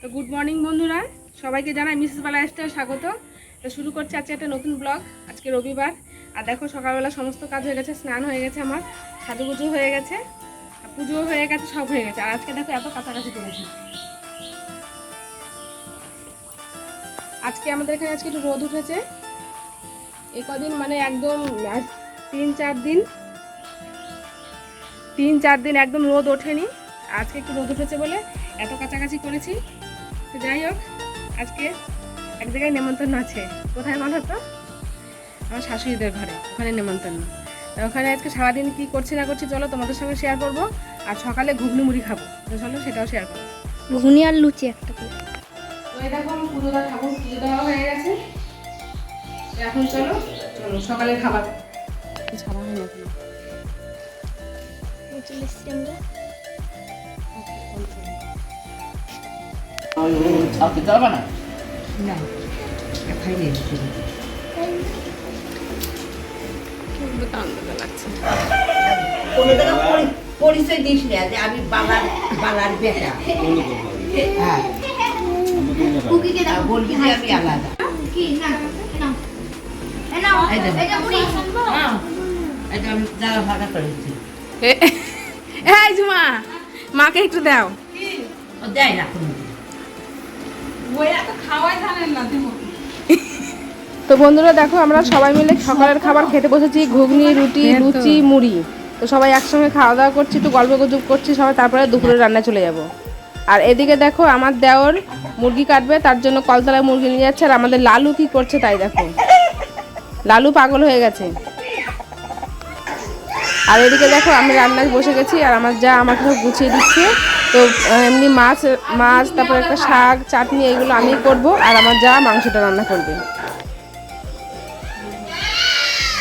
তো good morning বন্ধুরা, সবাইকে জানাই মিসেস বালা লাইফস্টাইল স্বাগত। তো শুরু করছি আজকে একটা নতুন ব্লগ। আজকে রবিবার, আর দেখো সকালবেলা সমস্ত কাজ হয়ে গেছে, স্নান হয়ে গেছে, আমার সাজুগুজু হয়ে গেছে, পুজো হয়ে গেছে, সব হয়ে গেছে। আর আজকে দেখো এত কাছাকাছি করেছি। আজকে আমাদের এখানে আজকে একটু রোদ উঠেছে, এই কদিন মানে একদম 3-4 দিন একদম রোদ ওঠেনি। আজকে একটু রোদ উঠেছে বলে এত কাছাকাছি করেছি। তো যাই হোক, আজকে এক জায়গায় নেমন্তন্ন আছে। কোথায় বলো তো? আমার শাশুড়িদের ঘরে, ওখানে নেমন্তন্ন। ওখানে আজকে সারাদিন কী করছি না করছি চলো তোমাদের সঙ্গে শেয়ার করবো। আর সকালে ঘুগনি মুড়ি খাবো, তো চলো সেটাও শেয়ার করবো। ঘুগনি আর লুচি একটা করে। তো এই দেখো আমার পুজো ঠাকুর পুজো দেওয়া হয়ে গেছে। এখন চলো চলো সকালের খাবার ছাড়া হয়ে গেছে। চলে এসছি আমরা। পরিচয় দিস না যে আমি বালার বেটা। হ্যাঁ বলবি যে আমি আলাদা। এটা আমি যারা ভাড়া করেছি। এই জুমা, মাকে একটু দাও। দেয় না কোনো। তো বন্ধুরা দেখো, আমরা সবাই মিলে সকালের খাবার খেতে বসেছি। ঘুগনি, রুটি, লুচি, মুড়ি। তো সবাই একসঙ্গে খাওয়া দাওয়া করছি, একটু গল্প গুজব করছি সবাই, তারপরে দুপুরে রান্না চলে যাব। আর এদিকে দেখো আমার দেওর মুরগি কাটবে, তার জন্য কলতলায় মুরগি নিয়ে যাচ্ছে। আর আমাদের লালু কি করছে তাই দেখো, লালু পাগল হয়ে গেছে। আর এদিকে দেখো আমি রান্নায় বসে গেছি, আর আমার যা আমাকে সব গুছিয়ে দিচ্ছে। তো এমনি মাছ তারপর একটা শাক, চাটনি, এগুলো আমি করব, আর আমার যা মাংসটা রান্না করবে।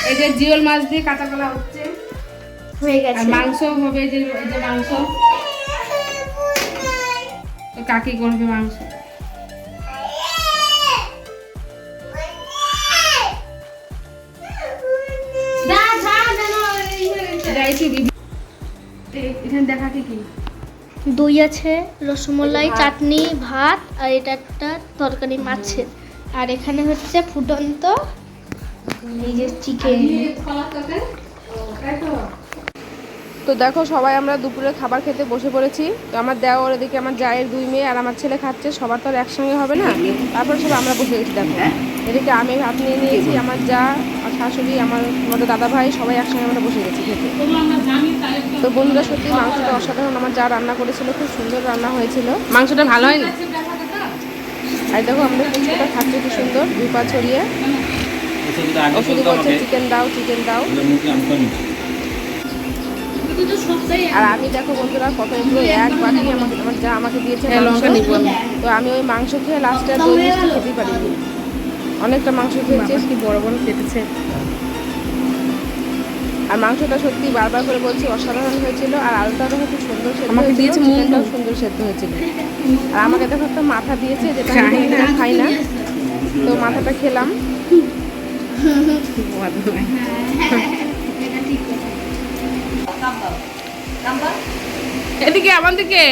এই যে জিওল মাছ দিয়ে কাঁচা কলা হচ্ছে, হয়ে গেছে। আর মাংস হবে, এই যে মাংস। তো কাকি করবে মাংস। এখানে দেখা কি দই আছে, রসমালাই, চাটনি, ভাত, আর এটা একটা তরকারি মাছের। আর এখানে হচ্ছে ফুটন্ত এই যে চিকেন। তো দেখো সবাই আমরা দুপুরে খাবার খেতে বসে পড়েছি। তো আমার দেওর, এদিকে আমার জায়ের 2 মেয়ে আর আমার ছেলে খাচ্ছে। সবার তো আর একসঙ্গে হবে না, তারপরে সব আমরা বসে গেছি। দেখো এদিকে আমি ভাত নিয়ে নিয়েছি, আমার যা, আমার শাশুড়ি, আমাদের দাদা ভাই, সবাই একসঙ্গে আমরা বসে গেছি খেতে। তো বন্ধুরা সত্যি মাংসটা অসাধারণ, আমার যা রান্না করেছিল খুব সুন্দর রান্না হয়েছিল। মাংসটা ভালো হয়নি। আর দেখো আমাদের পুচকুটা খাচ্ছে কি সুন্দর, 2 পা ছড়িয়ে। ওষুধ বলছে চিকেন দাও, চিকেন দাও। আর আমি দেখো বন্ধুরা কত এগুলো এক বাটি আমার যা আমাকে দিয়েছে মাংস। তো আমি ওই মাংস খেয়ে লাস্টে আর দই মিষ্টি খেতেই পারিনি, অনেকটা মাংস খেয়েছে, কি বড় বড় কেটেছে। আর মাংসটা সত্যি বারবার করে বলছি অসাধারণ হয়েছিল। আর আলুটাও দেখো খুব সুন্দর সেদ্ধ হয়েছিল, চিকেনটাও সুন্দর সেদ্ধ হয়েছিল। আর আমাকে দেখো একটা মাথা দিয়েছে, যেটা আমি খাই না, তো মাথাটা খেলাম। এদিকে আমার দিকে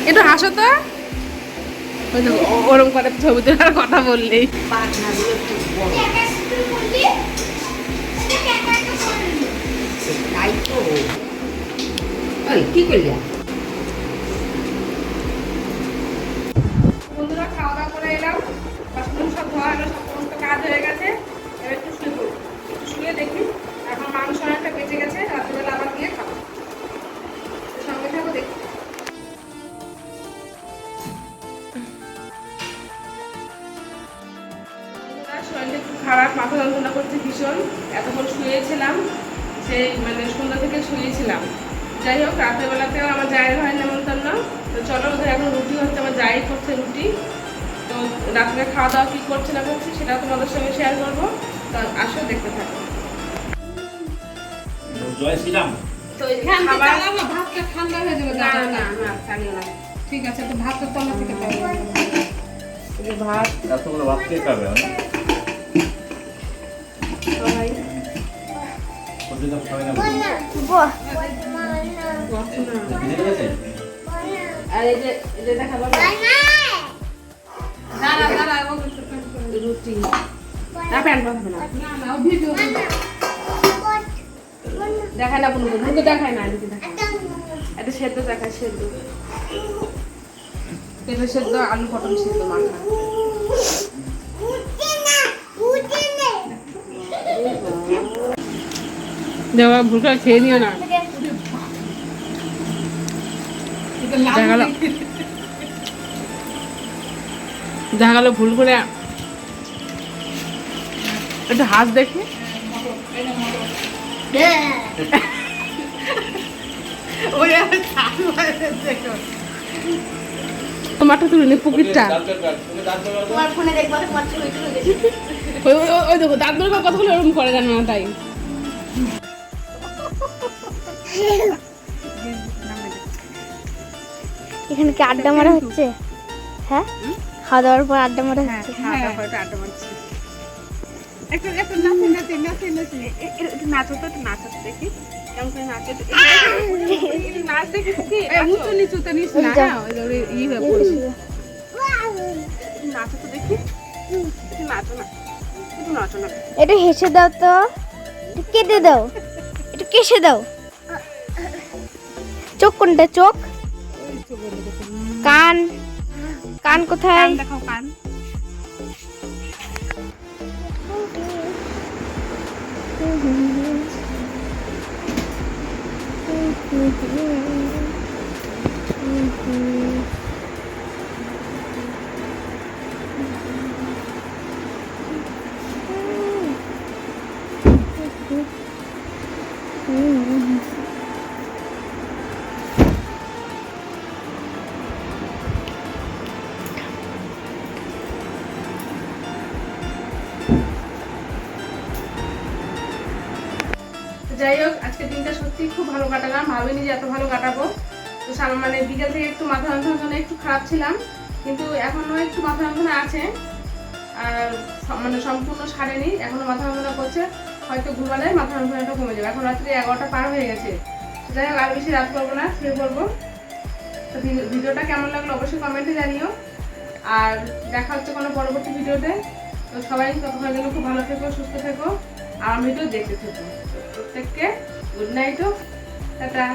একটু হাসো তো। ওরম করে ছবি তোলার কথা বললেই কি করলি? বন্ধুরা খাওয়া দাওয়া করে এলাম, বাসন সব ধোয়া হলো, সমস্ত কাজ হয়ে গেছে। এবার একটু শুয়ে পড়ি, একটু শুয়ে দেখি। এখন মাংস অনেকটা বেঁচে গেছে, রাত্রিবেলা আবার দিয়ে খাবো। সঙ্গে থাকো, দেখি। শরীরটা একটু খারাপ, মাথা যন্ত্রণা করছে ভীষণ। এতক্ষণ শুয়েছিলাম, সেই মানে সন্ধ্যা থেকে শুয়েছিলাম। যাই হোক, রাতের বেলাতেও আমার জায়ের হয় নেমন্তন্ন। তো চলো, ওদের এখন রুটি হচ্ছে, আমার জাই করছে রুটি। তো রাত্রে খাওয়া দাওয়া কী করছে না করছি সেটাও তোমাদের সঙ্গে শেয়ার করবো। তো আসো, দেখতে থাকো। জয় শ্রীরাম। তো ভাতটা ঠান্ডা হয়ে যাবে। না না না, চালিও না। ঠিক আছে, তো ভাতটা তলা থেকে পাবো। ভাত এতগুলো ভাত কে খাবে? সবাই প্রতিদিন খাবে না। বাহ, ভিজে গেছে? আর এই যে দেখাবো রুটি না প্যান্ট বাঁধাবে না দেখায় না কোনো কিন্তু দেখায় না রুটি দেখায় এটা সেদ্ধ দেখায় সেদ্ধ পেঁপে সেদ্ধ আলু পটল সেদ্ধ মাখা দেওয়া ভুল করে খেয়ে নিও না দেখা গেল ভুল করে একটু হাত দেখি তোমারটা তুলে নি পুকুরটা তোমার ফোনে দেখবো তোমার ছবি তুলে দেখি ওই দেখো দাঁত ধরে কতগুলো ওরকম করে জানো না তাই এখানে কি আড্ডা মারা হচ্ছে? হ্যাঁ, খাওয়া দাওয়ার পর আড্ডা মারা হচ্ছে। আড্ডা মারছি একটু নাচো তো একটু নাচো দেখি কেমন করে নাচো একটু নাচ দেখি উঁচু নিচু তো নিস না ই হয়ে পড়িস নাচো তো দেখি একটু নাচো না একটু নাচো না একটু হেসে দাও তো, একটু কেটে দাও, একটু কেসে দাও। চোখ কোনটা? চোখ, কান, কান কোথায়? দেখাও কান যাই হোক আজকে দিনটা সত্যি খুব ভালো কাটালাম, ভাবিনি যে এত ভালো কাটাবো। তো মানে বিকেল থেকে একটু মাথা যন্ত্রণার জন্য একটু খারাপ ছিলাম, কিন্তু এখনো একটু মাথা যন্ত্রণা আছে, আর মানে সম্পূর্ণ সারেনি, এখনো মাথা যন্ত্রণা করছে। হয়তো ঘুমালে মাথা যন্ত্রণাটা কমে যাবে। এখন রাত্রে 11টা পার হয়ে গেছে। যাই হোক আর বেশি রাত করবো না, শুয়ে পড়বো। তো ভিডিওটা কেমন লাগলো অবশ্যই কমেন্টে জানিও, আর দেখা হচ্ছে কোনো পরবর্তী ভিডিওতে। তো সবাই ততক্ষণ যেন খুব ভালো থেকো, সুস্থ থেকো, আর ভিডিও দেখতে থেকো। প্রত্যেককে গুড নাইট, টাটা।